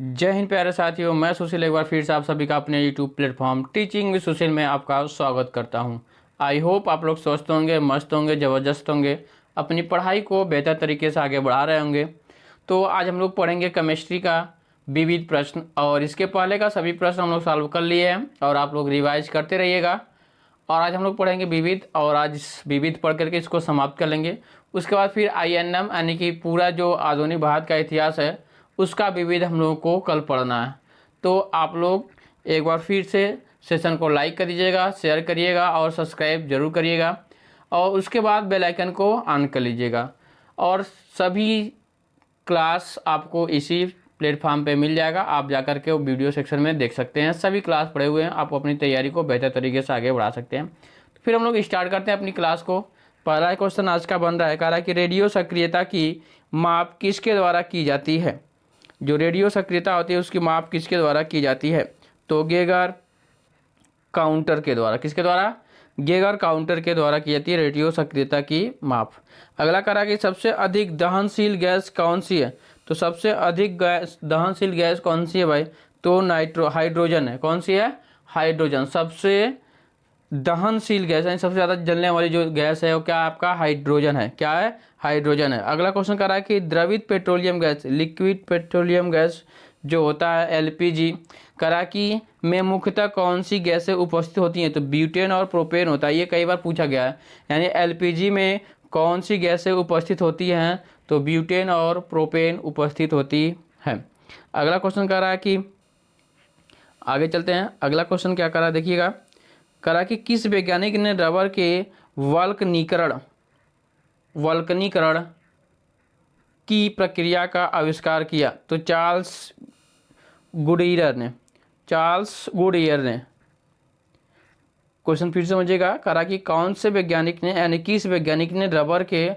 जय हिंद प्यारे साथियों, मैं सुशील एक बार फिर से आप सभी का अपने यूट्यूब प्लेटफॉर्म टीचिंग विद सुशील में आपका स्वागत करता हूं। आई होप आप लोग स्वस्थ होंगे, मस्त होंगे, ज़बरदस्त होंगे, अपनी पढ़ाई को बेहतर तरीके से आगे बढ़ा रहे होंगे। तो आज हम लोग पढ़ेंगे केमिस्ट्री का विविध प्रश्न, और इसके पहले का सभी प्रश्न हम लोग सॉल्व कर लिए हैं और आप लोग रिवाइज करते रहिएगा। और आज हम लोग पढ़ेंगे विविध, और आज इस विविध पढ़ करके इसको समाप्त कर लेंगे। उसके बाद फिर INM यानी कि पूरा जो आधुनिक भारत का इतिहास है उसका विविध हम लोगों को कल पढ़ना है। तो आप लोग एक बार फिर से सेशन को लाइक कर दीजिएगा, शेयर करिएगा और सब्सक्राइब जरूर करिएगा, और उसके बाद बेल आइकन को ऑन कर लीजिएगा। और सभी क्लास आपको इसी प्लेटफॉर्म पे मिल जाएगा, आप जाकर के वो वीडियो सेक्शन में देख सकते हैं। सभी क्लास पढ़े हुए हैं, आप अपनी तैयारी को बेहतर तरीके से आगे बढ़ा सकते हैं। तो फिर हम लोग स्टार्ट करते हैं अपनी क्लास को। पहला क्वेश्चन आज का बन रहा है, कह रहा है कि रेडियो सक्रियता की माप किसके द्वारा की जाती है। जो रेडियो सक्रियता होती है उसकी माप किसके द्वारा की जाती है, तो गेगर काउंटर के द्वारा। किसके द्वारा? गेगर काउंटर के द्वारा की जाती है रेडियो सक्रियता की माप। अगला करा कि सबसे अधिक दहनशील गैस कौन सी है, तो सबसे अधिक गैस दहनशील गैस कौन सी है भाई, तो हाइड्रोजन है। कौन सी है? हाइड्रोजन। सबसे दहनशील गैस यानी सबसे ज़्यादा जलने वाली जो गैस है वो क्या आपका हाइड्रोजन है। क्या है? हाइड्रोजन है। अगला क्वेश्चन कर रहा है कि द्रवित petroleum gas, liquid petroleum gas जो होता है LPG, करा कि में मुख्यतः कौन सी गैसें उपस्थित होती हैं, तो ब्यूटेन और प्रोपेन होता है। ये कई बार पूछा गया है, यानी LPG में कौन सी गैसें उपस्थित होती हैं, तो ब्यूटेन और प्रोपेन उपस्थित होती है। अगला क्वेश्चन कह रहा है कि आगे चलते हैं। अगला क्वेश्चन क्या करा देखिएगा, करा कि किस वैज्ञानिक ने रबर के वल्कनीकरण की प्रक्रिया का आविष्कार किया, तो चार्ल्स गुडियर ने। क्वेश्चन फिर समझिएगा, करा कि कौन से वैज्ञानिक ने यानी किस वैज्ञानिक ने रबर के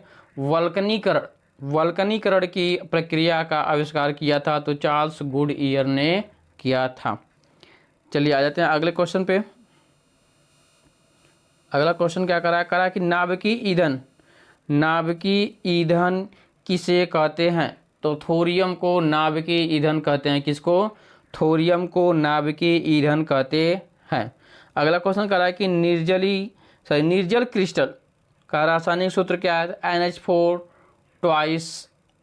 वल्कनीकरण की प्रक्रिया का आविष्कार किया था, तो चार्ल्स गुडियर ने किया था। चलिए आ जाते हैं अगले क्वेश्चन पे। अगला क्वेश्चन क्या करा कि नाभिकीय ईंधन किसे कहते हैं, तो थोरियम को नाभिकीय ईंधन कहते हैं। किसको? थोरियम को नाभिकीय ईंधन कहते हैं। अगला क्वेश्चन करा कि निर्जल क्रिस्टल का रासायनिक सूत्र क्या है, NH4 2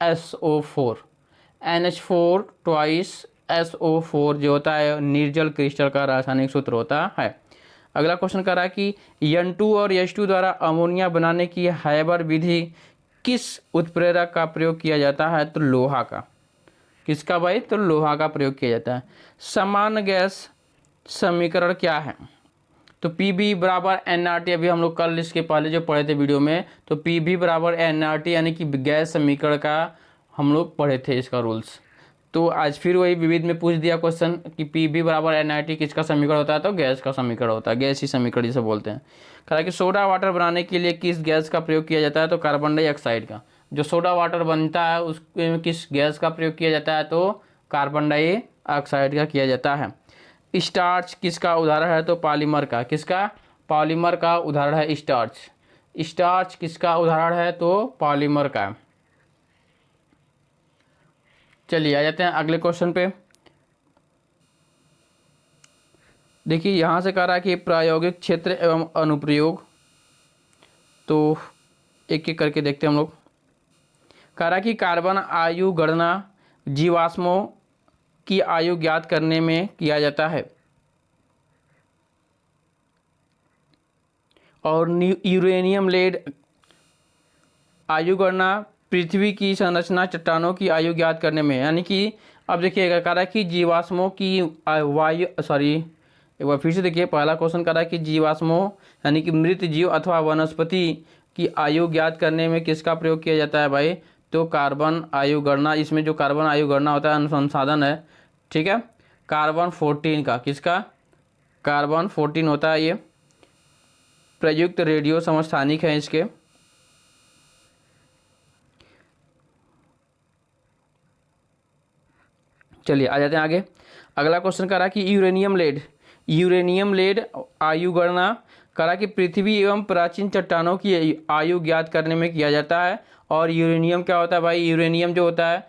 SO4। NH4 2 SO4 जो होता है निर्जल क्रिस्टल का रासायनिक सूत्र होता है। अगला क्वेश्चन कर रहा है कि N2 और H2 द्वारा अमोनिया बनाने की हाइबर विधि किस उत्प्रेरक का प्रयोग किया जाता है, तो लोहा का। किसका भाई? तो लोहा का प्रयोग किया जाता है। सामान्य गैस समीकरण क्या है, तो PV बराबर nRT। अभी हम लोग कल इसके पहले जो पढ़े थे वीडियो में, तो PV बराबर nRT यानी कि गैस समीकरण का हम लोग पढ़े थे इसका रूल्स। तो आज फिर वही विविध में पूछ दिया क्वेश्चन कि PV बराबर nRT किसका समीकरण होता है, तो गैस का समीकरण होता है, गैस ही समीकरण जिसे बोलते हैं। कहा कि सोडा वाटर बनाने के लिए किस गैस का प्रयोग किया जाता है, तो कार्बन डाइऑक्साइड का। जो सोडा वाटर बनता है उसमें किस गैस का प्रयोग किया जाता है, तो कार्बन डाइऑक्साइड का किया जाता है। स्टार्च किसका उदाहरण है, तो पॉलीमर का। किसका? पॉलीमर का उदाहरण है स्टार्च किसका उदाहरण है, तो पॉलीमर का। चलिए आ जाते हैं अगले क्वेश्चन पे। देखिए यहाँ से कह रहा है कि प्रायोगिक क्षेत्र एवं अनुप्रयोग, तो एक एक करके देखते हैं हम लोग। कह रहा है कि कार्बन आयु गणना जीवाश्मों की आयु ज्ञात करने में किया जाता है, और यूरेनियम लेड आयु गणना पृथ्वी की संरचना चट्टानों की आयु ज्ञात करने में। यानी कि अब देखिएगा, कह रहा है कि जीवाश्मों की एक बार फिर से देखिए। पहला क्वेश्चन कह रहा है कि जीवाश्मों यानी कि मृत जीव अथवा वनस्पति की आयु ज्ञात करने में किसका प्रयोग किया जाता है भाई, तो कार्बन आयु गणना। इसमें जो कार्बन आयु गणना होता है अनुसंधान है, ठीक है, कार्बन 14 का। किसका? कार्बन 14 होता है ये। प्रयुक्त रेडियो समस्थानिक है इसके। चलिए आ जाते हैं आगे। अगला क्वेश्चन करा कि यूरेनियम लेड आयु गणना करा कि पृथ्वी एवं प्राचीन चट्टानों की आयु ज्ञात करने में किया जाता है। और यूरेनियम क्या होता है भाई? यूरेनियम जो होता है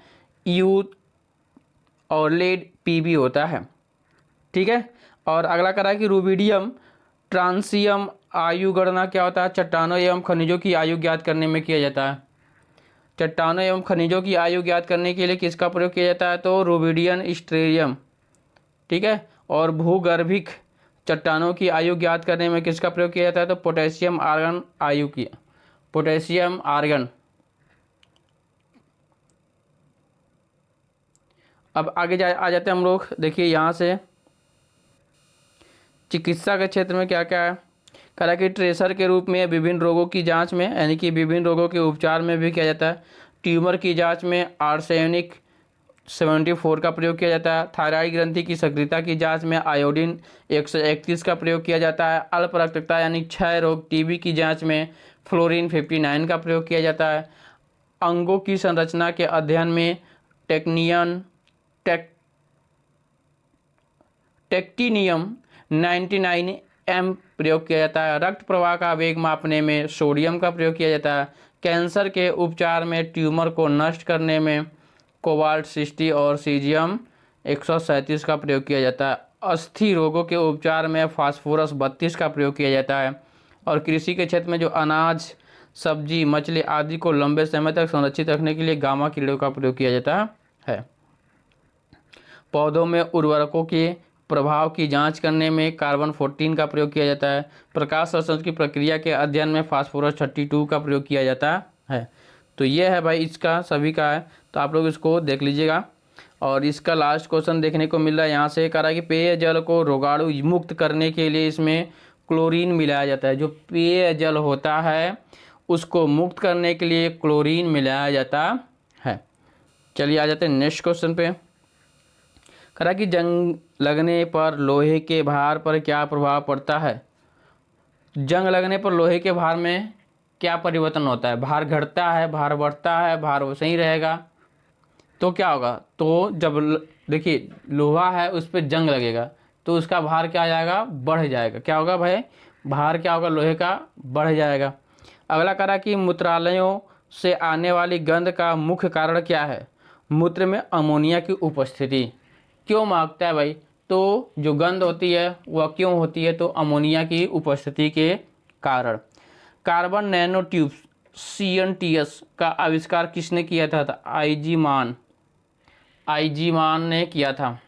और लेड Pb होता है। ठीक है। और अगला करा कि रूबिडियम ट्रांसियम आयु गणना क्या होता है? चट्टानों एवं खनिजों की आयु ज्ञात करने में किया जाता है। चट्टानों एवं खनिजों की आयु ज्ञात करने के लिए किसका प्रयोग किया जाता है? तो रूबिडियन स्ट्रेरियम। ठीक है। और भूगर्भिक चट्टानों की आयु ज्ञात करने में किसका प्रयोग किया जाता है? तो पोटेशियम आर्गन आयु की, पोटेशियम आर्गन। अब आगे आ जाते हैं हम लोग। देखिए यहाँ से चिकित्सा के क्षेत्र में क्या क्या है। कह रहा कि ट्रेसर के रूप में विभिन्न रोगों की जांच में, यानी कि विभिन्न रोगों के उपचार में भी किया जाता है। ट्यूमर की जांच में आर्सेनिक 74 का प्रयोग किया जाता है। थायराइड ग्रंथि की सक्रियता की जांच में आयोडीन 131 का प्रयोग किया जाता है। अल्प रक्तता यानी क्षय रोग टीबी की जांच में फ्लोरीन 59 का प्रयोग किया जाता है। अंगों की संरचना के अध्ययन में टेक्टिनियम 99M प्रयोग किया जाता है। रक्त प्रवाह का वेग मापने में सोडियम का प्रयोग किया जाता है। कैंसर के उपचार में ट्यूमर को नष्ट करने में कोबाल्ट 60 और सीजियम 137 का प्रयोग किया जाता है। अस्थि रोगों के उपचार में फास्फोरस 32 का प्रयोग किया जाता है। और कृषि के क्षेत्र में जो अनाज, सब्जी, मछली आदि को लंबे समय तक संरक्षित रखने के लिए गामा कीड़ों का प्रयोग किया जाता है। पौधों में उर्वरकों के प्रभाव की जांच करने में कार्बन 14 का प्रयोग किया जाता है। प्रकाश संश्लेषण की प्रक्रिया के अध्ययन में फास्फोरस 32 का प्रयोग किया जाता है। तो ये है भाई, इसका सभी का है, तो आप लोग इसको देख लीजिएगा। और इसका लास्ट क्वेश्चन देखने को मिल रहा है यहाँ से। कह रहा है कि पेयजल को रोगाणु मुक्त करने के लिए इसमें क्लोरीन मिलाया जाता है। जो पेयजल होता है उसको मुक्त करने के लिए क्लोरीन मिलाया जाता है। चलिए आ जाते हैं नेक्स्ट क्वेश्चन पे। कह रहा कि जंग लगने पर लोहे के भार पर क्या प्रभाव पड़ता है? जंग लगने पर लोहे के भार में क्या परिवर्तन होता है? भार घटता है, भार बढ़ता है, भार वैसे ही रहेगा? तो क्या होगा? तो जब देखिए लोहा है उस पर जंग लगेगा तो उसका भार क्या आ जाएगा? बढ़ जाएगा। क्या होगा भाई? भार क्या होगा? लोहे का बढ़ जाएगा। अगला कह रहा कि मूत्रालयों से आने वाली गंध का मुख्य कारण क्या है? मूत्र में अमोनिया की उपस्थिति। क्यों मांगता है भाई? तो जो गंध होती है वह क्यों होती है? तो अमोनिया की उपस्थिति के कारण। कार्बन नैनो ट्यूब्स CNTS का आविष्कार किसने किया था? आईजी मान ने किया था।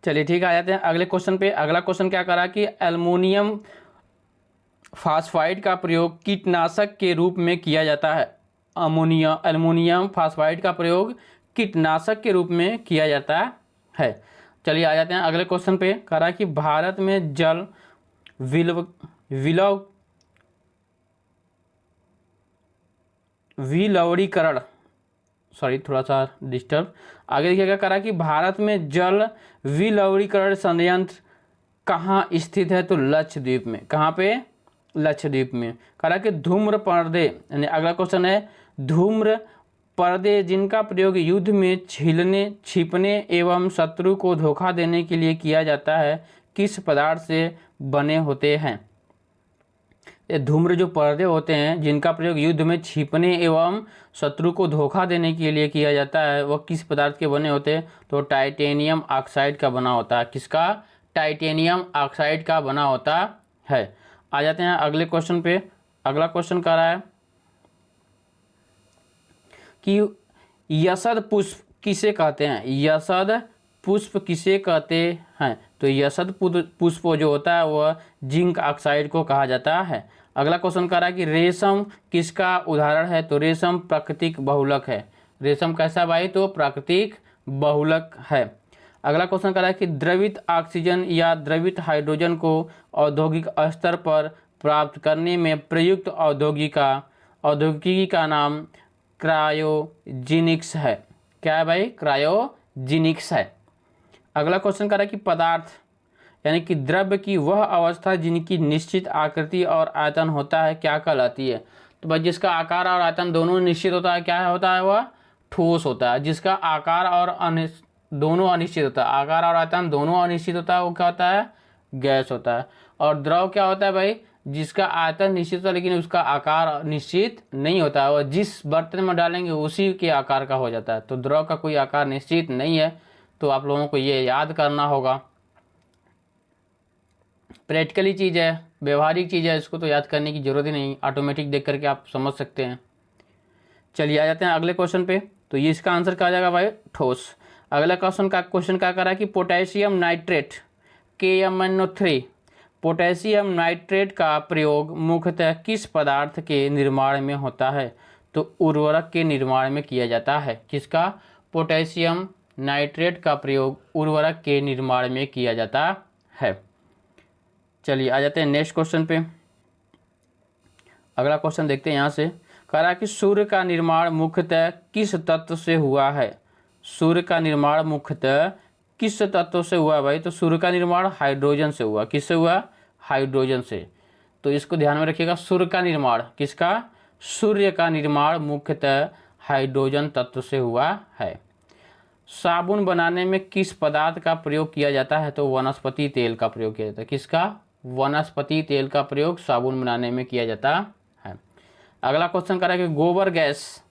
चलिए ठीक है, आ जाते हैं अगले क्वेश्चन पे। अगला क्वेश्चन क्या करा कि एल्युमिनियम फास्फाइड का प्रयोग कीटनाशक के रूप में किया जाता है। एल्युमिनियम फास्फाइड का प्रयोग कीटनाशक के रूप में किया जाता है। चलिए आ जाते हैं अगले क्वेश्चन पे। कह रहा है कि भारत में जल विलवणीकरण, सॉरी थोड़ा सा डिस्टर्ब, आगे देखिएगा। कह रहा है कि भारत में जल विलवणीकरण संयंत्र कहाँ स्थित है? तो लक्षद्वीप में। कहाँ पे? लक्षद्वीप में। कह रहा है कि धूम्र पर्दे, यानी अगला क्वेश्चन है धूम्र पर्दे जिनका प्रयोग युद्ध में छिपने एवं शत्रु को धोखा देने के लिए किया जाता है, किस पदार्थ से बने होते हैं? ये धूम्र जो पर्दे होते हैं जिनका प्रयोग युद्ध में छिपने एवं शत्रु को धोखा देने के लिए किया जाता है, वह किस पदार्थ के बने होते हैं? तो टाइटेनियम ऑक्साइड का बना होता है। किसका? टाइटेनियम ऑक्साइड का बना होता है। आ जाते हैं अगले क्वेश्चन पे। अगला क्वेश्चन कह रहा है कि यशद पुष्प किसे कहते हैं? यशद पुष्प किसे कहते हैं? तो यशद पुष्प जो होता है वह जिंक ऑक्साइड को कहा जाता है। अगला क्वेश्चन कह रहा है कि रेशम किसका उदाहरण है? तो रेशम प्राकृतिक बहुलक है। रेशम कैसा भाई? तो प्राकृतिक बहुलक है। अगला क्वेश्चन कह रहा है कि द्रवित ऑक्सीजन या द्रवित हाइड्रोजन को औद्योगिक स्तर पर प्राप्त करने में प्रयुक्त औद्योगिकी का नाम क्रायोजेनिक्स है। क्या है भाई? क्रायोजेनिक्स है। अगला क्वेश्चन कह रहा है कि पदार्थ यानी कि द्रव्य की वह अवस्था जिनकी निश्चित आकृति और आयतन होता है क्या कहलाती है? तो भाई जिसका आकार और आयतन दोनों निश्चित होता है, क्या होता है? वह ठोस होता है। जिसका आकार और दोनों अनिश्चित होता है, आकार और आयतन दोनों अनिश्चित होता है, वो क्या होता है? गैस होता है। और द्रव क्या होता है भाई? जिसका आयतन निश्चित होता है लेकिन उसका आकार निश्चित नहीं होता है, और जिस बर्तन में डालेंगे उसी के आकार का हो जाता है। तो द्रव का कोई आकार निश्चित नहीं है, तो आप लोगों को ये याद करना होगा। प्रैक्टिकली चीज़ है, व्यवहारिक चीज़ है, इसको तो याद करने की जरूरत ही नहीं, ऑटोमेटिक देख करके आप समझ सकते हैं। चलिए आ जाते हैं अगले क्वेश्चन पे। तो ये इसका आंसर क्या आ जाएगा भाई, ठोस। अगला क्वेश्चन क्या कर रहा है कि potassium nitrate KMnO3, potassium nitrate का प्रयोग मुख्यतः किस पदार्थ के निर्माण में होता है? तो उर्वरक के निर्माण में किया जाता है। किसका? पोटेशियम नाइट्रेट का प्रयोग उर्वरक के निर्माण में किया जाता है। चलिए आ जाते हैं नेक्स्ट क्वेश्चन पे। अगला क्वेश्चन देखते हैं यहाँ से। कह रहा है कि सूर्य का निर्माण मुख्यतः किस तत्व से हुआ है? सूर्य का निर्माण मुख्यतः किस तत्व से हुआ भाई? तो सूर्य का निर्माण हाइड्रोजन से हुआ। किससे हुआ? हाइड्रोजन से। तो इसको ध्यान में रखिएगा, सूर्य का निर्माण किसका? सूर्य का निर्माण मुख्यतः हाइड्रोजन तत्व से हुआ है। साबुन बनाने में किस पदार्थ का प्रयोग किया जाता है? तो वनस्पति तेल का प्रयोग किया जाता है। किसका? वनस्पति तेल का प्रयोग साबुन बनाने में किया जाता है। अगला क्वेश्चन करें कि गोबर गैस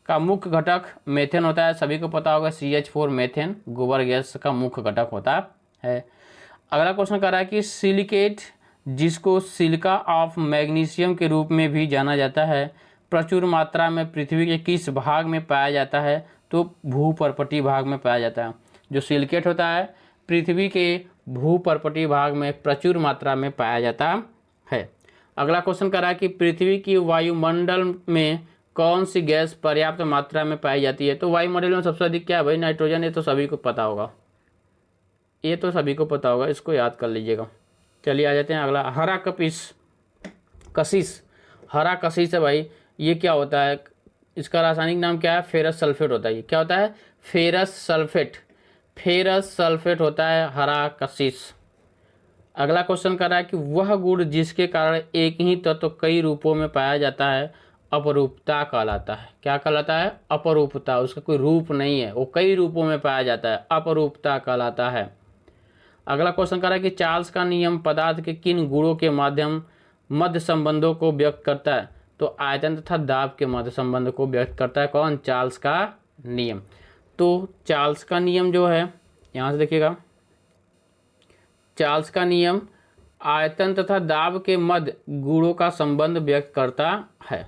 का मुख्य घटक मेथेन होता है। सभी को पता होगा CH4 मेथेन गोबर गैस का मुख्य घटक होता है। अगला क्वेश्चन कर रहा है कि सिलिकेट, जिसको सिलिका ऑफ मैग्नीशियम के रूप में भी जाना जाता है, प्रचुर मात्रा में पृथ्वी के किस भाग में पाया जाता है? तो भूपर्पटीय भाग में पाया जाता है। जो सिलिकेट होता है पृथ्वी के भूपर्पटीय भाग में प्रचुर मात्रा में पाया जाता है। अगला क्वेश्चन कर रहा है कि पृथ्वी की वायुमंडल में कौन सी गैस पर्याप्त मात्रा में पाई जाती है? तो वायुमंडल में सबसे अधिक क्या है भाई? नाइट्रोजन। ये तो सभी को पता होगा, ये तो सभी को पता होगा, इसको याद कर लीजिएगा। चलिए आ जाते हैं अगला, हरा कशिश। हरा कशिश है भाई, ये क्या होता है? इसका रासायनिक नाम क्या है? फेरस सल्फेट होता है। ये क्या होता है? Ferrous sulphate. फेरस सल्फेट होता है हरा कशिश। अगला क्वेश्चन कर रहा है कि वह गुण जिसके कारण एक ही तत्व कई रूपों में पाया जाता है अपरूपता कहलाता है। क्या कहलाता है? अपरूपता। उसका कोई रूप नहीं है, वो कई रूपों में पाया जाता है, अपरूपता कहलाता है। अगला क्वेश्चन कर रहा है कि चार्ल्स का नियम पदार्थ के किन गुणों के माध्यम मध्य संबंधों को व्यक्त करता है? तो आयतन तथा दाब के मध्य संबंध को व्यक्त करता है। कौन? चार्ल्स का नियम। तो चार्ल्स का नियम जो है, यहाँ से देखिएगा, चार्ल्स का नियम आयतन तथा दाब के मध्य गुणों का संबंध व्यक्त करता है।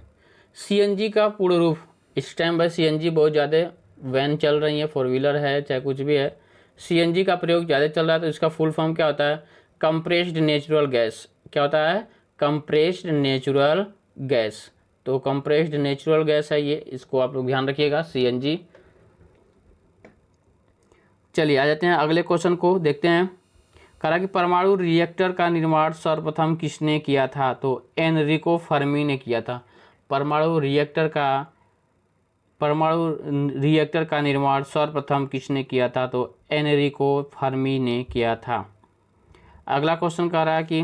CNG का पूर्ण रूप, इस टाइम भाई CNG बहुत ज़्यादा वैन चल रही है, 4 व्हीलर है चाहे कुछ भी है, CNG का प्रयोग ज़्यादा चल रहा है। तो इसका फुल फॉर्म क्या होता है? Compressed natural gas. क्या होता है? Compressed natural gas. तो कंप्रेस्ड नेचुरल गैस है ये, इसको आप लोग ध्यान रखिएगा, CNG। चलिए आ जाते हैं अगले क्वेश्चन को देखते हैं। कहा कि परमाणु रिएक्टर का निर्माण सर्वप्रथम किसने किया था? तो एनरिको फर्मी ने किया था। परमाणु रिएक्टर का निर्माण सर्वप्रथम किसने किया था? तो एनरिको फर्मी ने किया था। अगला क्वेश्चन कह रहा है कि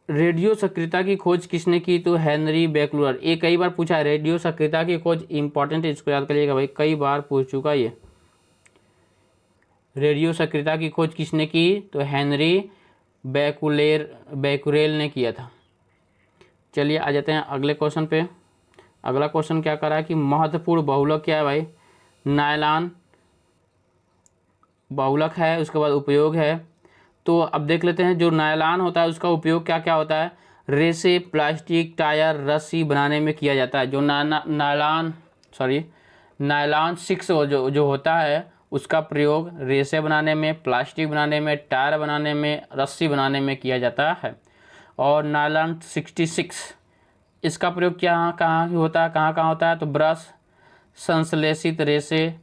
रेडियो सक्रियता की खोज किसने की? तो हेनरी बेकलर। ये कई बार पूछा है, रेडियो सक्रियता की खोज इंपॉर्टेंट है, इसको याद करिएगा भाई, कई बार पूछ चुका ये। रेडियो सक्रियता की खोज किसने की? तो हेनरी बेकुरेल ने किया था। चलिए आ जाते हैं अगले क्वेश्चन पे। अगला क्वेश्चन क्या कर रहा है कि महत्वपूर्ण बहुलक क्या है भाई? नायलॉन बहुलक है, उसके बाद उपयोग है। तो अब देख लेते हैं, जो नायलॉन होता है उसका उपयोग क्या क्या होता है? रेसे, प्लास्टिक, टायर, रस्सी बनाने में किया जाता है। जो नायलॉन 6 जो होता है उसका प्रयोग रेसे बनाने में, प्लास्टिक बनाने में, टायर बनाने में, रस्सी बनाने में किया जाता है। और नायलॉन 66 इसका प्रयोग कहाँ होता है? तो ब्रश, संश्लेषित रेसे,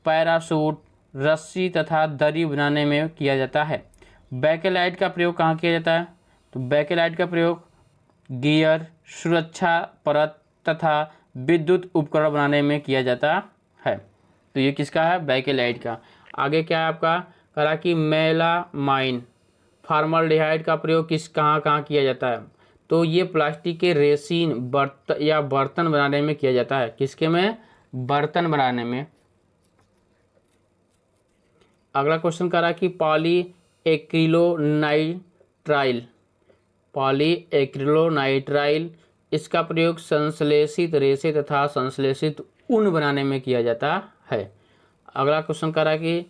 पैराशूट, रस्सी तथा दरी बनाने में किया जाता है। बेकेलाइट का प्रयोग कहाँ किया जाता है? तो बेकेलाइट का प्रयोग गियर, सुरक्षा परत तथा विद्युत उपकरण बनाने में किया जाता है। तो ये किसका है? बेकेलाइट का। आगे क्या है आपका? कहा कि मेलामाइन, फॉर्मल्डिहाइड का प्रयोग कहाँ किया जाता है? तो ये प्लास्टिक के रेसिन बर्तन बनाने में किया जाता है। किसके में? बर्तन बनाने में। अगला क्वेश्चन कह रहा है कि पॉली एक्रिलोनाइट्राइल, पॉलीएक्रिलोनाइट्राइल, इसका प्रयोग संश्लेषित रेशे तथा संश्लेषित ऊन बनाने में किया जाता है। अगला क्वेश्चन कह रहा है कि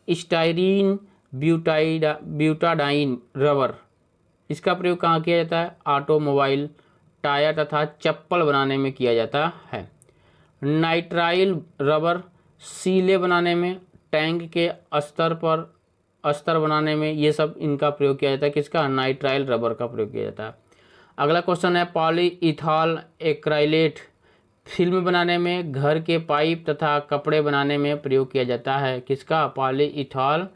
स्टाइरीन ब्यूटाडाइन रबर, इसका प्रयोग कहाँ किया जाता है? ऑटोमोबाइल, टायर तथा चप्पल बनाने में किया जाता है। नाइट्राइल रबर सीले बनाने में, टैंक के अस्तर बनाने में, ये सब इनका प्रयोग किया जाता है। किसका? नाइट्राइल रबर का प्रयोग किया जाता है। अगला क्वेश्चन है पॉलीइथाल एक्राइलेट, फिल्म बनाने में, घर के पाइप तथा कपड़े बनाने में प्रयोग किया जाता है। किसका? पॉलीइथाल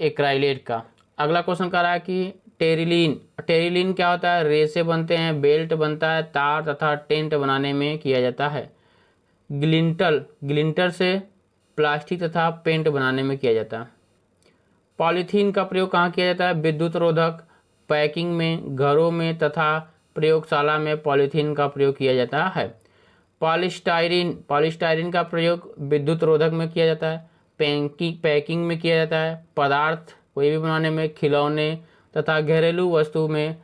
एक्राइलेट का। अगला क्वेश्चन कर रहा है कि टेरिलीन क्या होता है? रेसे बनते हैं, बेल्ट बनता है, तार तथा टेंट बनाने में किया जाता है। ग्लिंटर से प्लास्टिक तथा पेंट बनाने में किया जाता है। पॉलीथीन का प्रयोग कहाँ किया जाता है? विद्युत रोधक, पैकिंग में, घरों में तथा प्रयोगशाला में पॉलीथीन का प्रयोग किया जाता है। पॉलीस्टाइरीन का प्रयोग विद्युत रोधक में किया जाता है, पैकिंग में किया जाता है, पदार्थ कोई भी बनाने में, खिलौने तथा घरेलू वस्तु में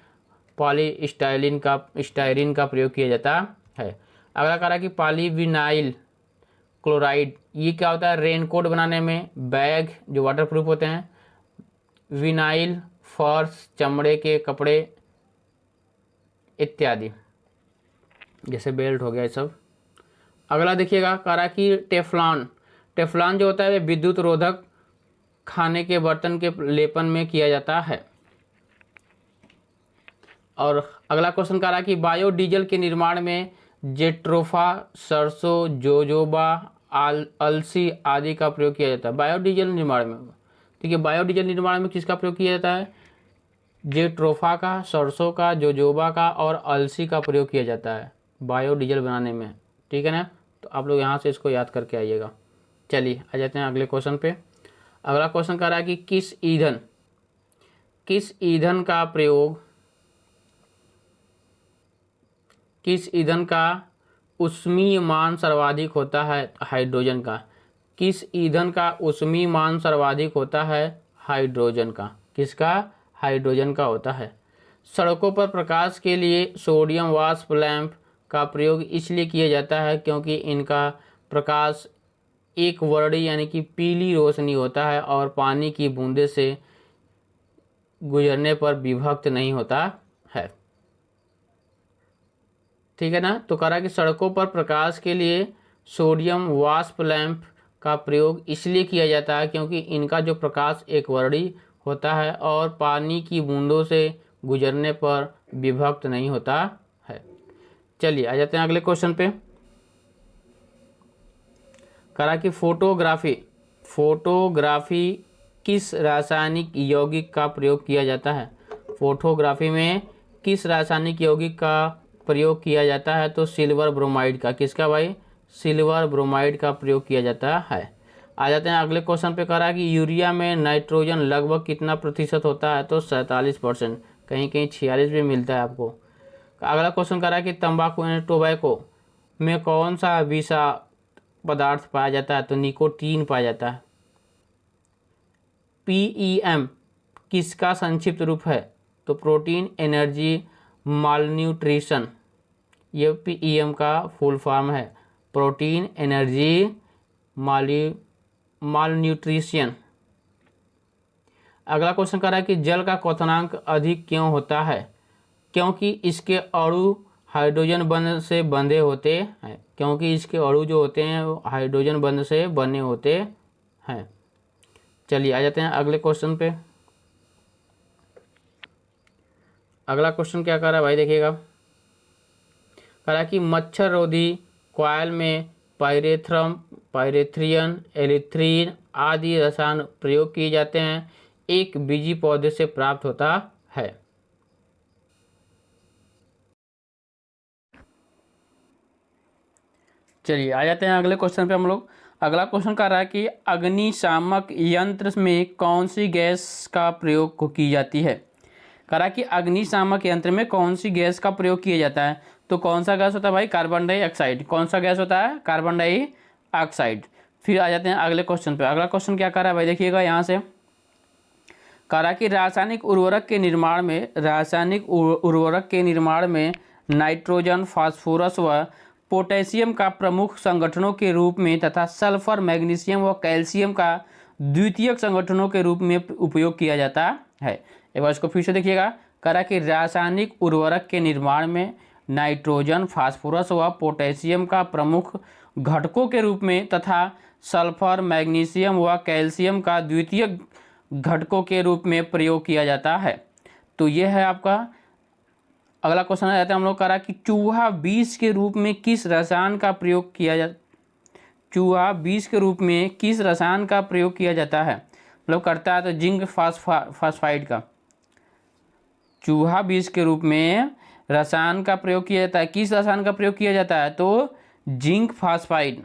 पॉलीस्टाइरीन का प्रयोग किया जाता है। अगला कह रहा है कि पॉलीविनाइल क्लोराइड, ये क्या होता है? रेनकोट बनाने में, बैग जो वाटरप्रूफ होते हैं, विनाइल फर्श चमड़े के कपड़े इत्यादि, जैसे बेल्ट हो गया ये सब। अगला देखिएगा, कह रहा है कि टेफ्लॉन जो होता है विद्युत रोधक, खाने के बर्तन के लेपन में किया जाता है। और अगला क्वेश्चन कह रहा है कि बायोडीजल के निर्माण में जेट्रोफा, सरसों, जोजोबा, अलसी आदि का प्रयोग किया जाता है। बायोडीजल निर्माण में, ठीक है, बायोडीजल निर्माण में किसका प्रयोग किया जाता है? जेट्रोफा का, सरसों का, जोजोबा का और अलसी का प्रयोग किया जाता है बायोडीजल बनाने में, ठीक है ना। तो आप लोग यहाँ से इसको याद करके आइएगा। चलिए आ जाते हैं अगले क्वेश्चन पे। अगला क्वेश्चन कह रहा है कि किस ईंधन का ऊष्मीय मान सर्वाधिक होता है? हाइड्रोजन का। किस ईंधन का ऊष्मीय मान सर्वाधिक होता है? हाइड्रोजन का। किसका? हाइड्रोजन का होता है। सड़कों पर प्रकाश के लिए सोडियम वाष्प लैंप का प्रयोग इसलिए किया जाता है क्योंकि इनका प्रकाश एक वर्णी यानी कि पीली रोशनी होता है और पानी की बूंदे से गुजरने पर विभक्त नहीं होता है, ठीक है ना। तो कह रहा है कि सड़कों पर प्रकाश के लिए सोडियम वाष्प लैंप का प्रयोग इसलिए किया जाता है क्योंकि इनका जो प्रकाश एक वर्णी होता है और पानी की बूंदों से गुजरने पर विभक्त नहीं होता है। चलिए आ जाते हैं अगले क्वेश्चन पे। कह रहा कि फोटोग्राफी किस रासायनिक यौगिक का प्रयोग किया जाता है? फोटोग्राफी में किस रासायनिक यौगिक का प्रयोग किया जाता है? तो सिल्वर ब्रोमाइड का। किसका भाई? सिल्वर ब्रोमाइड का प्रयोग किया जाता है। आ जाते हैं अगले क्वेश्चन पे। कह रहा है कि यूरिया में नाइट्रोजन लगभग कितना प्रतिशत होता है? तो 47%, कहीं कहीं 46 भी मिलता है आपको। अगला क्वेश्चन कह रहा है कि तंबाकू यानी टोबैको में कौन सा विषा पदार्थ पाया जाता है? तो निकोटीन पाया जाता है। PEM किसका संक्षिप्त रूप है? तो प्रोटीन एनर्जी मालन्यूट्रिशन, ये PEM का फुल फॉर्म है, प्रोटीन एनर्जी मालन्यूट्रिशन। अगला क्वेश्चन कर रहा है कि जल का क्वथनांक अधिक क्यों होता है? क्योंकि इसके अणु हाइड्रोजन बंध से बंधे होते हैं। क्योंकि इसके अणु जो होते हैं वो हाइड्रोजन बंध से बने होते हैं। चलिए आ जाते हैं अगले क्वेश्चन पे। अगला क्वेश्चन क्या कर रहा है भाई, देखिएगा। कह रहा है कि मच्छर रोधी कॉयल में पायरेथ्रियन, एलिथ्रीन आदि रसायन प्रयोग किए जाते हैं, एक बीजी पौधे से प्राप्त होता है। चलिए आ जाते हैं अगले क्वेश्चन पे हम लोग। अगला क्वेश्चन कर रहा है कि अग्निशामक यंत्र में कौन सी गैस का प्रयोग की जाती है? कह रहा है कि अग्निशामक यंत्र में कौन सी गैस का प्रयोग किया जाता है? तो कौन सा गैस होता है भाई? Carbon dioxide. कौन सा गैस होता है? Carbon dioxide. फिर आ जाते हैं अगले क्वेश्चन पे। अगला क्वेश्चन क्या कर रहा है भाई, देखिएगा यहाँ से कह रहा कि रासायनिक उर्वरक के निर्माण में नाइट्रोजन, फास्फोरस व पोटेशियम का प्रमुख संगठनों के रूप में तथा सल्फर, मैग्नीशियम व कैल्शियम का द्वितीयक संगठनों के रूप में उपयोग किया जाता है। एक बार इसको फिर से देखिएगा। कह रहा कि रासायनिक उर्वरक के निर्माण में नाइट्रोजन, फास्फोरस व पोटेशियम का प्रमुख घटकों के रूप में तथा सल्फर, मैग्नीशियम व कैल्शियम का द्वितीयक घटकों के रूप में प्रयोग किया जाता है। तो ये है आपका अगला क्वेश्चन। आ जाता है हम लोग कह रहा कि चूहा बीज के रूप में किस रसायन का प्रयोग किया जाता चूहा बीज के रूप में किस रसायन का प्रयोग किया जाता है, मतलब करता है तो जिंक फास्फाइड का। चूहा बीज के रूप में रसायन का प्रयोग किया जाता है, किस रसायन का प्रयोग किया जाता है, तो जिंक फास्फाइड।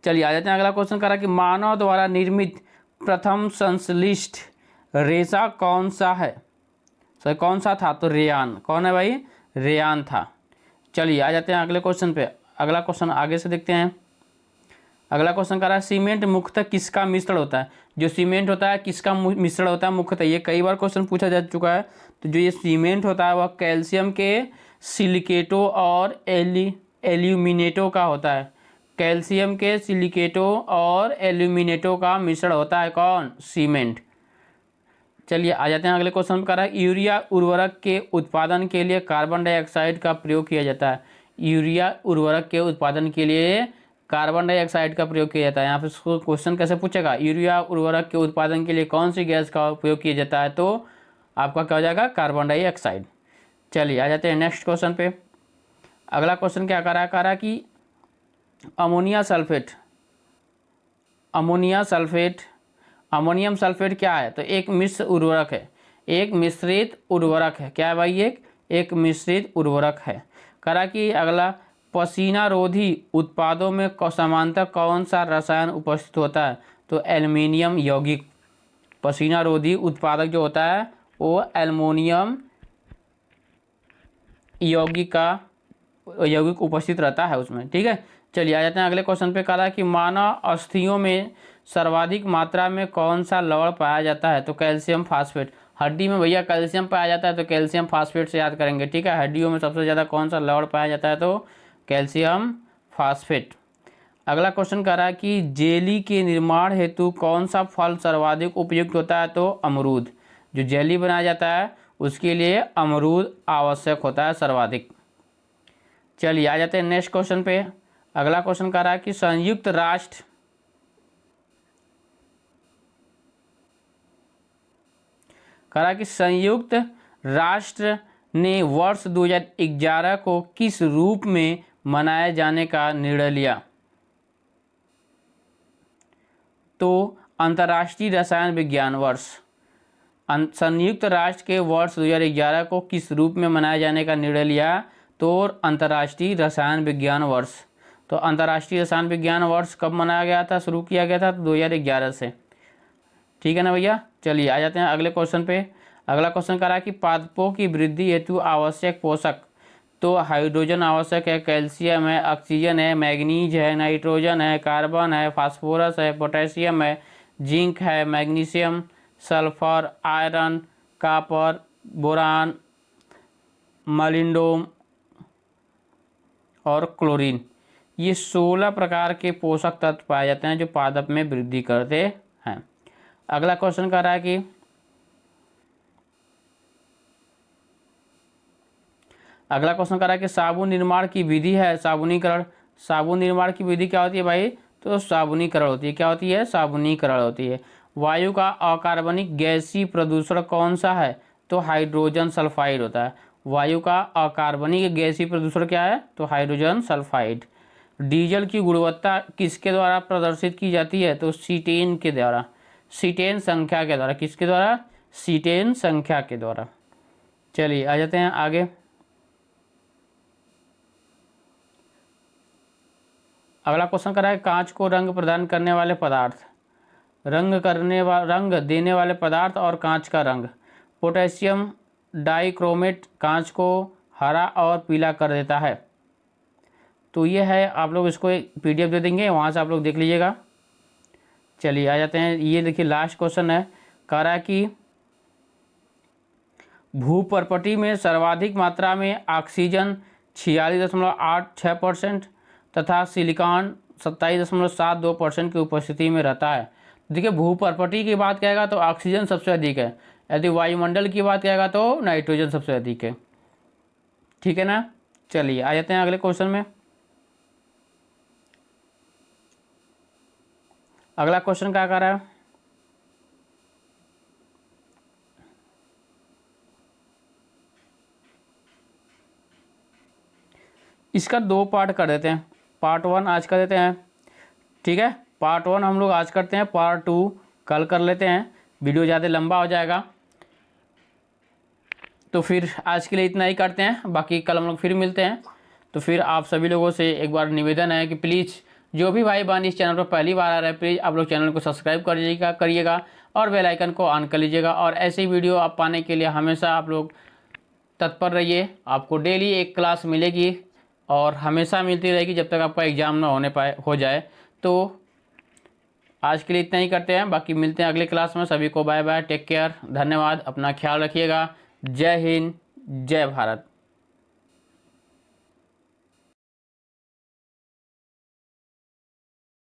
चलिए आ जाते हैं अगला क्वेश्चन। कह रहा कि मानव द्वारा निर्मित प्रथम संश्लिष्ट रेशा कौन सा है, सर कौन सा था, तो रेयान। कौन है भाई, रेयान था। चलिए आ जाते हैं अगले क्वेश्चन पे। अगला क्वेश्चन आगे से देखते हैं। अगला क्वेश्चन कह रहा है सीमेंट मुख्यतः किसका मिश्रण होता है। जो सीमेंट होता है किसका मिश्रण होता है मुख्यतः, ये कई बार क्वेश्चन पूछा जा चुका है। तो जो ये सीमेंट होता है वह कैल्शियम के सिलिकेटों और एल्यूमिनेटों का होता है। कैल्शियम के सिलिकेटों और एल्यूमिनेटों का मिश्रण होता है कौन, सीमेंट। चलिए आ जाते हैं अगले क्वेश्चन पर। यूरिया उर्वरक के उत्पादन के लिए कार्बन डाइऑक्साइड का प्रयोग किया जाता है। यूरिया उर्वरक के उत्पादन के लिए कार्बन डाइऑक्साइड का प्रयोग किया जाता है। यहाँ पे क्वेश्चन कैसे पूछेगा, यूरिया उर्वरक के उत्पादन के लिए कौन सी गैस का उपयोग किया जाता है, तो आपका क्या हो जाएगा, कार्बन डाइऑक्साइड। चलिए आ जाते हैं नेक्स्ट क्वेश्चन पे। अगला क्वेश्चन क्या कह रहा कि अमोनियम सल्फेट क्या है, तो एक मिश्र उर्वरक है, एक मिश्रित उर्वरक है। क्या है भाई, एक मिश्रित उर्वरक है। करा कि अगला पसीना रोधी उत्पादों में समानतः कौन सा रसायन उपस्थित होता है, तो एल्युमिनियम यौगिक। पसीना रोधी उत्पादक जो होता है वो एल्युमिनियम यौगिक उपस्थित रहता है उसमें, ठीक है। चलिए आ जाते हैं अगले क्वेश्चन पे। कहा कि मानव अस्थियों में सर्वाधिक मात्रा में कौन सा लवण पाया जाता है, तो कैल्शियम फास्फेट। हड्डी में भैया कैल्शियम पाया जाता है तो कैल्शियम फास्फेट से याद करेंगे, ठीक है। हड्डियों में सबसे ज़्यादा कौन सा लवण पाया जाता है, तो कैल्शियम फास्फेट। अगला क्वेश्चन कह रहा है कि जेली के निर्माण हेतु कौन सा फल सर्वाधिक उपयुक्त होता है, तो अमरूद। जो जेली बनाया जाता है उसके लिए अमरूद आवश्यक होता है सर्वाधिक। चलिए आ जाते हैं नेक्स्ट क्वेश्चन पे। अगला क्वेश्चन कह रहा है कि संयुक्त राष्ट्र ने वर्ष 2011 को किस रूप में मनाए जाने का निर्णय लिया, तो अंतर्राष्ट्रीय रसायन विज्ञान वर्ष। संयुक्त राष्ट्र के वर्ष 2011 को किस रूप में मनाए जाने का निर्णय लिया, तो अंतर्राष्ट्रीय रसायन विज्ञान वर्ष। तो अंतर्राष्ट्रीय रसायन विज्ञान वर्ष कब मनाया गया था, शुरू किया गया था, तो 2011 से, ठीक है ना भैया। चलिए आ जाते हैं अगले क्वेश्चन पे। अगला क्वेश्चन कह रहा है कि पादपों की वृद्धि हेतु आवश्यक पोषक, तो हाइड्रोजन आवश्यक है, कैल्शियम है, ऑक्सीजन है, मैग्नीज है, नाइट्रोजन है, कार्बन है, फास्फोरस है, पोटेशियम है, जिंक है, magnesium, sulphur, iron, copper, boron, मलिंडोम और क्लोरीन। ये 16 प्रकार के पोषक तत्व पाए जाते हैं जो पादप में वृद्धि करते हैं। अगला क्वेश्चन कह रहा है कि साबुन निर्माण की विधि है साबुनीकरण। साबुन निर्माण की विधि क्या होती है भाई, तो साबुनीकरण होती है। क्या होती है, साबुनीकरण होती है। वायु का अकार्बनिक गैसीय प्रदूषण कौन सा है, तो हाइड्रोजन सल्फाइड होता है। वायु का अकार्बनिक गैसीय प्रदूषण क्या है, तो हाइड्रोजन सल्फाइड। डीजल की गुणवत्ता किसके द्वारा प्रदर्शित की जाती है, तो सीटेन के द्वारा, सीटेन संख्या के द्वारा। किसके द्वारा, सीटेन संख्या के द्वारा। चलिए आ जाते हैं आगे। अगला क्वेश्चन कर रहा है कांच को रंग प्रदान करने वाले पदार्थ, रंग देने वाले पदार्थ और कांच का रंग। पोटेशियम डाइक्रोमेट कांच को हरा और पीला कर देता है। तो ये है, आप लोग इसको एक PDF दे देंगे, वहाँ से आप लोग देख लीजिएगा। चलिए आ जाते हैं, ये देखिए लास्ट क्वेश्चन है, कह रहा है कि भूपर्पटी में सर्वाधिक मात्रा में ऑक्सीजन 46.86% तथा सिलिकॉन 27.72% की उपस्थिति में रहता है। देखिए भूपर्पटी की बात करेगा तो ऑक्सीजन सबसे अधिक है, यदि वायुमंडल की बात करेगा तो नाइट्रोजन सबसे अधिक है। ठीक है ना। चलिए आ जाते हैं अगले क्वेश्चन में। अगला क्वेश्चन क्या कर रहा है, इसका 2 पार्ट कर देते हैं। पार्ट 1 आज कर देते हैं, ठीक है। पार्ट 1 हम लोग आज करते हैं, पार्ट 2 कल कर लेते हैं, वीडियो ज़्यादा लंबा हो जाएगा। तो फिर आज के लिए इतना ही करते हैं, बाकी कल हम लोग फिर मिलते हैं। तो फिर आप सभी लोगों से एक बार निवेदन है कि प्लीज़ जो भी भाई बहन इस चैनल पर पहली बार आ रहे हैं, प्लीज़ आप लोग चैनल को सब्सक्राइब करिएगा और बेल आइकन को ऑन कर लीजिएगा। और ऐसी वीडियो आप पाने के लिए हमेशा आप लोग तत्पर रहिए। आपको डेली एक क्लास मिलेगी और हमेशा मिलती रहेगी जब तक आपका एग्ज़ाम ना हो जाए। तो आज के लिए इतना ही करते हैं, बाकी मिलते हैं अगले क्लास में। सभी को बाय बाय, टेक केयर, धन्यवाद, अपना ख्याल रखिएगा। जय हिंद, जय भारत।